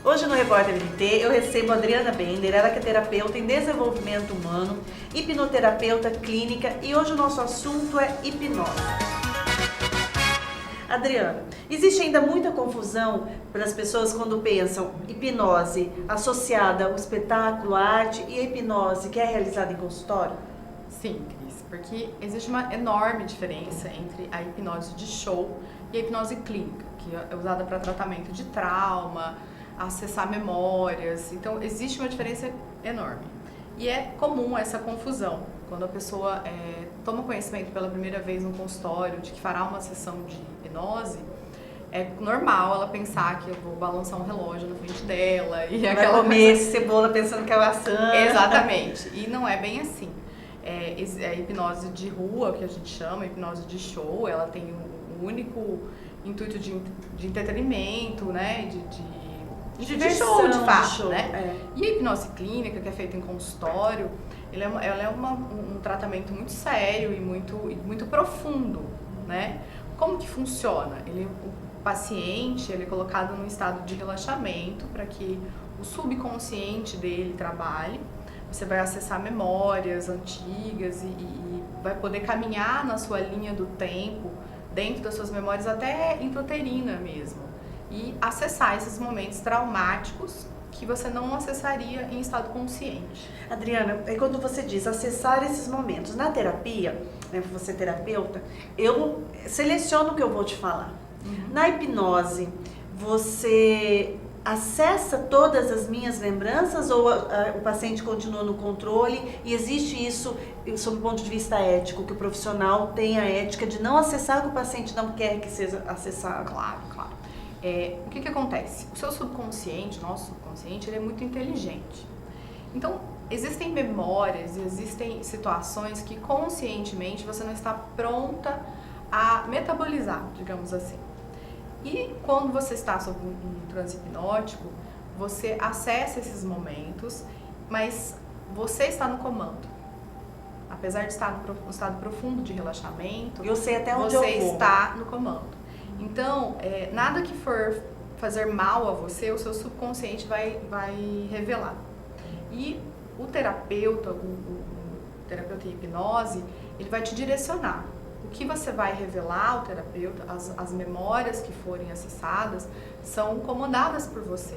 Hoje no Repórter MT eu recebo a Adriana Bender, ela que é terapeuta em desenvolvimento humano, hipnoterapeuta clínica e hoje o nosso assunto é hipnose. Adriana, existe ainda muita confusão para as pessoas quando pensam hipnose associada ao espetáculo, à arte e a hipnose que é realizada em consultório? Sim, Cris, porque existe uma enorme diferença entre a hipnose de show e a hipnose clínica, que é usada para tratamento de trauma, acessar memórias. Então, existe uma diferença enorme. E é comum essa confusão. Quando a pessoa toma conhecimento pela primeira vez no consultório de que fará uma sessão de hipnose, é normal ela pensar que eu vou balançar um relógio na frente dela e Vai aquela comer coisa... cebola pensando que é maçã. Exatamente. E não é bem assim. A hipnose de rua, que a gente chama, hipnose de show, ela tem um único intuito de entretenimento, né? De show, de fato, show, né? E a hipnose clínica, que é feita em consultório, ela é um tratamento muito sério e muito profundo, né? Como que funciona? O paciente ele é colocado num estado de relaxamento para que o subconsciente dele trabalhe. Você vai acessar memórias antigas e vai poder caminhar na sua linha do tempo, dentro das suas memórias, até intrauterina mesmo. E acessar esses momentos traumáticos que você não acessaria em estado consciente. Adriana, quando você diz acessar esses momentos, na terapia, né, você é terapeuta, eu seleciono o que eu vou te falar. Uhum. Na hipnose, você acessa todas as minhas lembranças ou o paciente continua no controle e existe isso sob o ponto de vista ético, que o profissional tem a ética de não acessar o que o paciente não quer que seja acessado? Claro, claro. O que acontece? O seu subconsciente, o nosso subconsciente, ele é muito inteligente. Então, existem memórias, existem situações que conscientemente você não está pronta a metabolizar, digamos assim. E quando você está sob um transe hipnótico, você acessa esses momentos, mas você está no comando. Apesar de estar no estado profundo de relaxamento, eu sei até onde eu vou. Você está no comando. Então, nada que for fazer mal a você, o seu subconsciente vai revelar. E o terapeuta, o terapeuta em hipnose, ele vai te direcionar. O que você vai revelar ao terapeuta, as memórias que forem acessadas, são comandadas por você.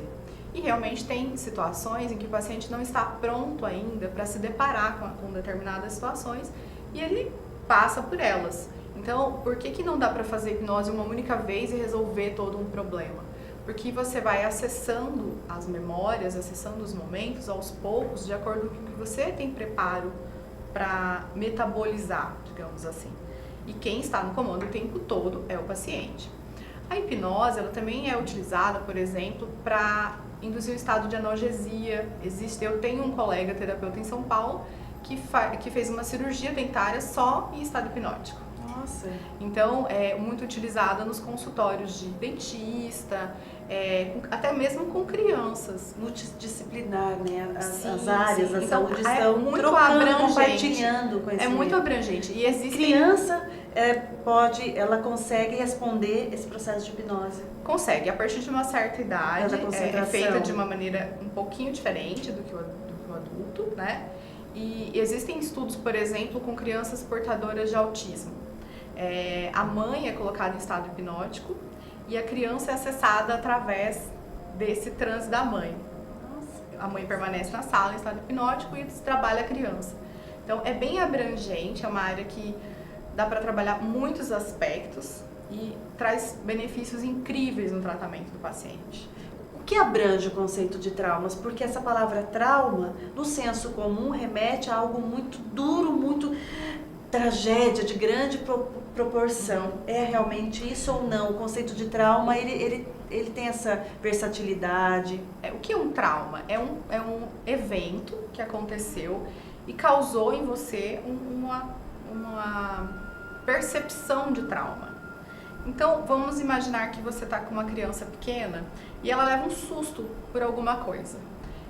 E realmente tem situações em que o paciente não está pronto ainda para se deparar com determinadas situações e ele passa por elas. Então, por que não dá para fazer hipnose uma única vez e resolver todo um problema? Porque você vai acessando as memórias, acessando os momentos aos poucos, de acordo com o que você tem preparo para metabolizar, digamos assim. E quem está no comando o tempo todo é o paciente. A hipnose ela também é utilizada, por exemplo, para induzir um estado de analgesia. Eu tenho um colega terapeuta em São Paulo que fez uma cirurgia dentária só em estado hipnótico. Nossa. Então, é muito utilizada nos consultórios de dentista, até mesmo com crianças. Multidisciplinar, né? As Sim, áreas sim. da Então, saúde é estão muito trocando, abrangente. compartilhando conhecimento. É muito abrangente. E existem... Criança ela consegue responder esse processo de hipnose. Consegue, a partir de uma certa idade, é feita de uma maneira um pouquinho diferente do que o adulto, né? E existem estudos, por exemplo, com crianças portadoras de autismo. A mãe é colocada em estado hipnótico e a criança é acessada através desse transe da mãe. A mãe permanece na sala em estado hipnótico e se trabalha a criança. Então é bem abrangente, é uma área que dá para trabalhar muitos aspectos e traz benefícios incríveis no tratamento do paciente. O que abrange o conceito de traumas? Porque essa palavra trauma, no senso comum, remete a algo muito duro, muito tragédia, de grande proporção. É realmente isso ou não? O conceito de trauma, ele tem essa versatilidade? O que é um trauma? É um evento que aconteceu e causou em você uma percepção de trauma. Então, vamos imaginar que você está com uma criança pequena e ela leva um susto por alguma coisa.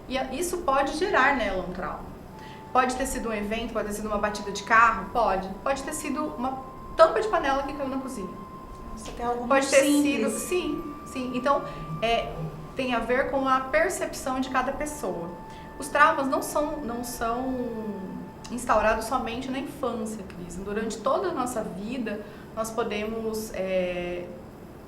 E isso pode gerar nela um trauma. Pode ter sido um evento, pode ter sido uma batida de carro, pode. Pode ter sido uma tampa de panela que caiu na cozinha. Nossa, tem algo pode muito ter simples. sido, sim. Então, tem a ver com a percepção de cada pessoa. Os traumas não são instaurados somente na infância, Cris. Durante toda a nossa vida, nós podemos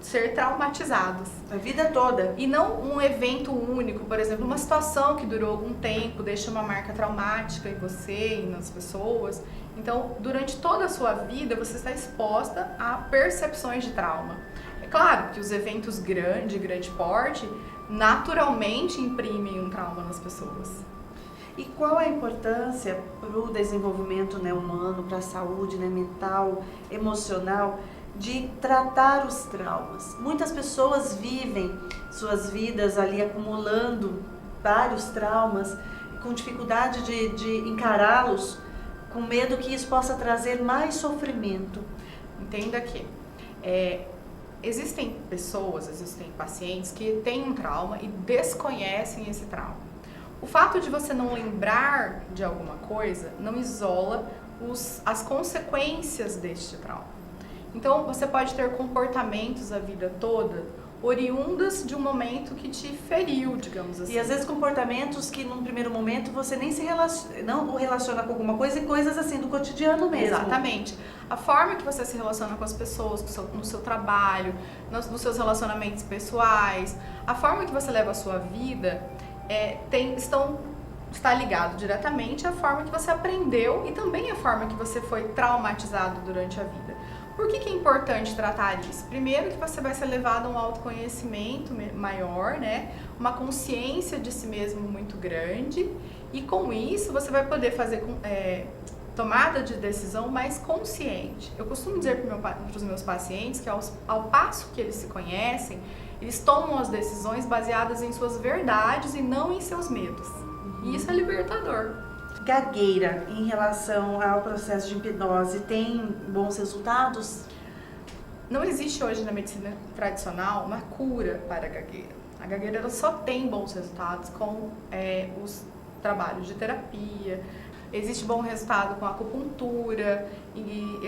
ser traumatizados. A vida toda. E não um evento único, por exemplo, uma situação que durou algum tempo, deixa uma marca traumática em você e nas pessoas. Então, durante toda a sua vida, você está exposta a percepções de trauma. É claro que os eventos de grande porte, naturalmente imprimem um trauma nas pessoas. E qual a importância para o desenvolvimento, né, humano, para a saúde, né, mental, emocional, de tratar os traumas? Muitas pessoas vivem suas vidas ali acumulando vários traumas, com dificuldade de encará-los, com medo que isso possa trazer mais sofrimento. Entenda que existem pessoas, existem pacientes que têm um trauma e desconhecem esse trauma. O fato de você não lembrar de alguma coisa não isola as consequências deste trauma. Então, você pode ter comportamentos a vida toda oriundas de um momento que te feriu, digamos assim. E às vezes comportamentos que num primeiro momento você nem não relaciona com alguma coisa, e coisas assim do cotidiano mesmo. Exatamente. A forma que você se relaciona com as pessoas, no seu trabalho, nos seus relacionamentos pessoais, a forma que você leva a sua vida está ligado diretamente à forma que você aprendeu e também à forma que você foi traumatizado durante a vida. Por que é importante tratar isso? Primeiro, que você vai ser levado a um autoconhecimento maior, né? Uma consciência de si mesmo muito grande, e com isso você vai poder fazer tomada de decisão mais consciente. Eu costumo dizer para os meus pacientes que ao passo que eles se conhecem, eles tomam as decisões baseadas em suas verdades e não em seus medos. E isso é libertador. Gagueira, em relação ao processo de hipnose, tem bons resultados? Não existe hoje na medicina tradicional uma cura para a gagueira. A gagueira ela só tem bons resultados com os trabalhos de terapia. Existe bom resultado com a acupuntura e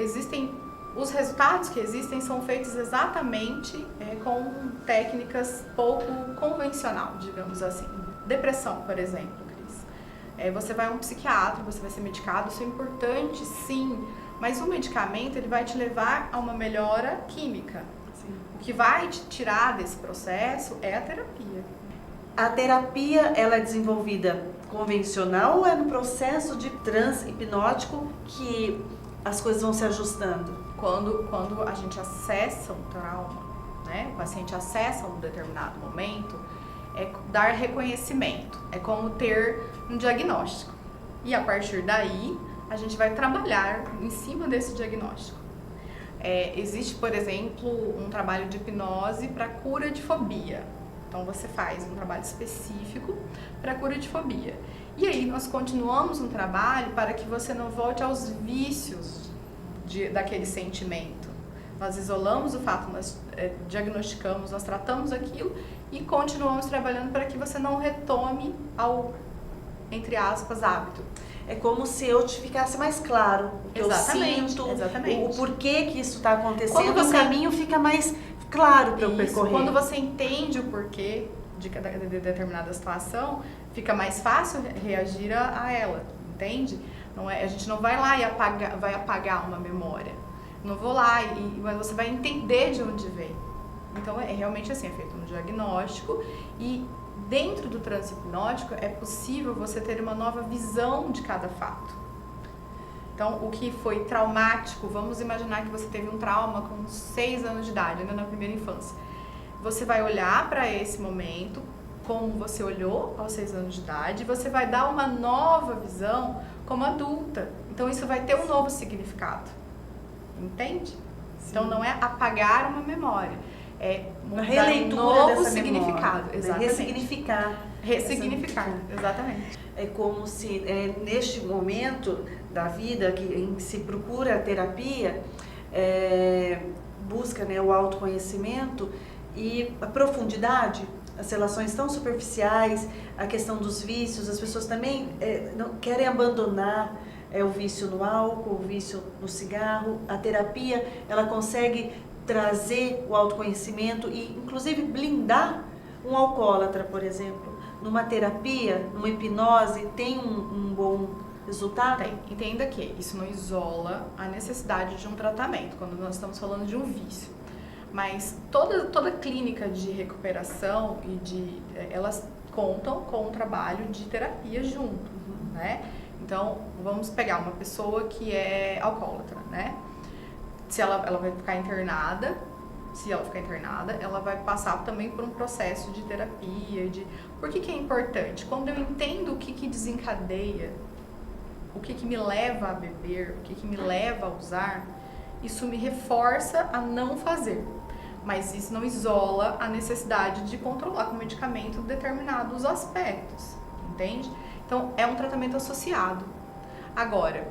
os resultados que existem são feitos exatamente com técnicas pouco convencional, digamos assim. Depressão, por exemplo, Cris. Você vai a um psiquiatra, você vai ser medicado, isso é importante, sim, mas o medicamento ele vai te levar a uma melhora química. Sim. O que vai te tirar desse processo é a terapia. A terapia, ela é desenvolvida convencional ou é no processo de transe hipnótico que as coisas vão se ajustando? Quando a gente acessa um trauma, né, o paciente acessa um determinado momento, é dar reconhecimento, é como ter um diagnóstico. E a partir daí, a gente vai trabalhar em cima desse diagnóstico. Existe, por exemplo, um trabalho de hipnose para cura de fobia. Então, você faz um trabalho específico para cura de fobia. E aí, nós continuamos um trabalho para que você não volte aos vícios daquele sentimento. Nós isolamos o fato, nós diagnosticamos, nós tratamos aquilo e continuamos trabalhando para que você não retome ao, entre aspas, hábito. É como se eu te ficasse mais claro o que eu sinto, o porquê que isso está acontecendo, o caminho fica mais claro para eu percorrer. Quando você entende o porquê de determinada situação, fica mais fácil reagir a ela, entende? Não é, a gente não vai lá e vai apagar uma memória. Não vou lá, mas você vai entender de onde vem. Então, realmente assim, é feito um diagnóstico e dentro do transe hipnótico é possível você ter uma nova visão de cada fato. Então, o que foi traumático, vamos imaginar que você teve um trauma com 6 anos de idade, ainda na primeira infância. Você vai olhar para esse momento, como você olhou aos 6 anos de idade, e você vai dar uma nova visão como adulta. Então, isso vai ter um novo significado. Entende? Sim. Então, não é apagar uma memória, é uma releitura um novo dessa significado. Memória, exatamente. Ressignificar, exatamente. É como se neste momento da vida em que se procura a terapia, busca, né, o autoconhecimento e a profundidade. As relações tão superficiais, a questão dos vícios, as pessoas também não querem abandonar o vício no álcool, o vício no cigarro. A terapia, ela consegue trazer o autoconhecimento e, inclusive, blindar Um alcoólatra, por exemplo, numa terapia, numa hipnose, tem um bom resultado? Tem. Entenda que isso não isola a necessidade de um tratamento, quando nós estamos falando de um vício. Mas toda clínica de recuperação elas contam com um trabalho de terapia junto, né? Então, vamos pegar uma pessoa que é alcoólatra, né? Se ela vai ficar internada, ela vai passar também por um processo de terapia. Por que é importante? Quando eu entendo o que desencadeia, o que me leva a beber, o que me leva a usar, isso me reforça a não fazer. Mas isso não isola a necessidade de controlar com medicamento determinados aspectos, entende? Então, é um tratamento associado. Agora,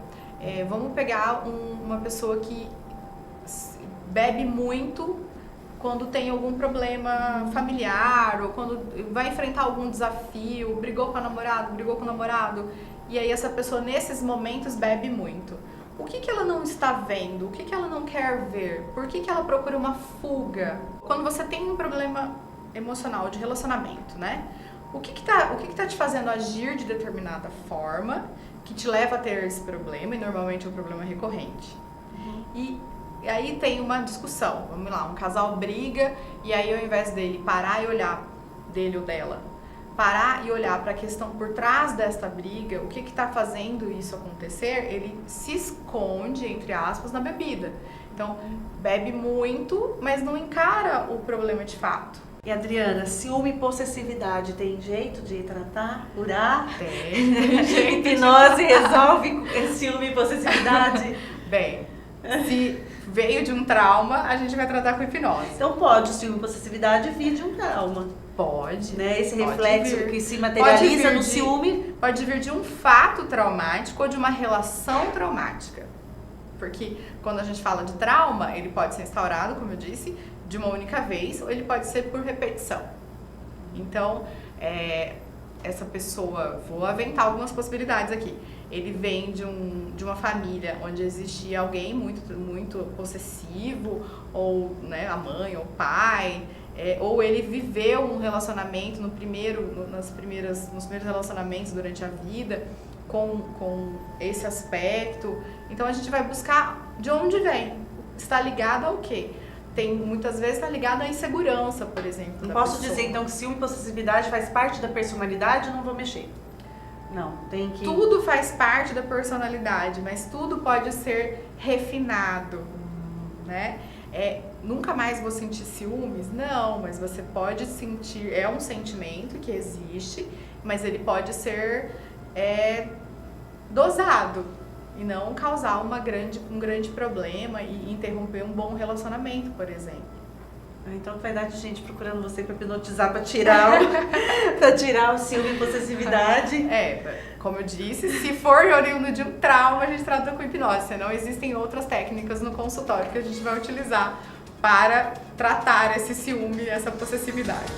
vamos pegar uma pessoa que bebe muito quando tem algum problema familiar, ou quando vai enfrentar algum desafio, brigou com o namorado, e aí essa pessoa, nesses momentos, bebe muito. O que ela não está vendo? O que ela não quer ver? Por que ela procura uma fuga? Quando você tem um problema emocional de relacionamento, né? O que tá te fazendo agir de determinada forma que te leva a ter esse problema, e normalmente é um problema recorrente. E aí tem uma discussão, vamos lá, um casal briga, e aí ao invés dele parar e olhar, dele ou dela, parar e olhar para a questão por trás desta briga, o que está fazendo isso acontecer, ele se esconde, entre aspas, na bebida. Então, bebe muito, mas não encara o problema de fato. E Adriana, ciúme e possessividade tem jeito de tratar, curar? Tem jeito. Hipnose resolve ciúme e possessividade? Bem, se veio de um trauma, a gente vai tratar com hipnose. Então pode o ciúme e possessividade vir de um trauma. Pode. Né? Esse pode reflexo vir. que se materializa no ciúme. ciúme. Pode vir de um fato traumático ou de uma relação traumática. Porque quando a gente fala de trauma, ele pode ser instaurado, como eu disse, de uma única vez, ou ele pode ser por repetição. Então, essa pessoa, vou aventar algumas possibilidades aqui. Ele vem de uma família onde existia alguém muito possessivo, ou né, a mãe ou o pai, ou ele viveu um relacionamento nos primeiros relacionamentos durante a vida com esse aspecto. Então a gente vai buscar de onde vem, está ligado ao quê? Muitas vezes está ligado à insegurança, por exemplo. Não posso dizer então que ciúme e possessividade faz parte da personalidade, não vou mexer. Não, tem que... Tudo faz parte da personalidade, mas tudo pode ser refinado, né? Nunca mais vou sentir ciúmes? Não, mas você pode sentir, é um sentimento que existe, mas ele pode ser dosado e não causar um grande problema e interromper um bom relacionamento, por exemplo. Então vai dar de gente procurando você para hipnotizar, para tirar o ciúme e possessividade. Como eu disse, se for oriundo de um trauma, a gente trata com hipnose. Senão existem outras técnicas no consultório que a gente vai utilizar para tratar esse ciúme e essa possessividade.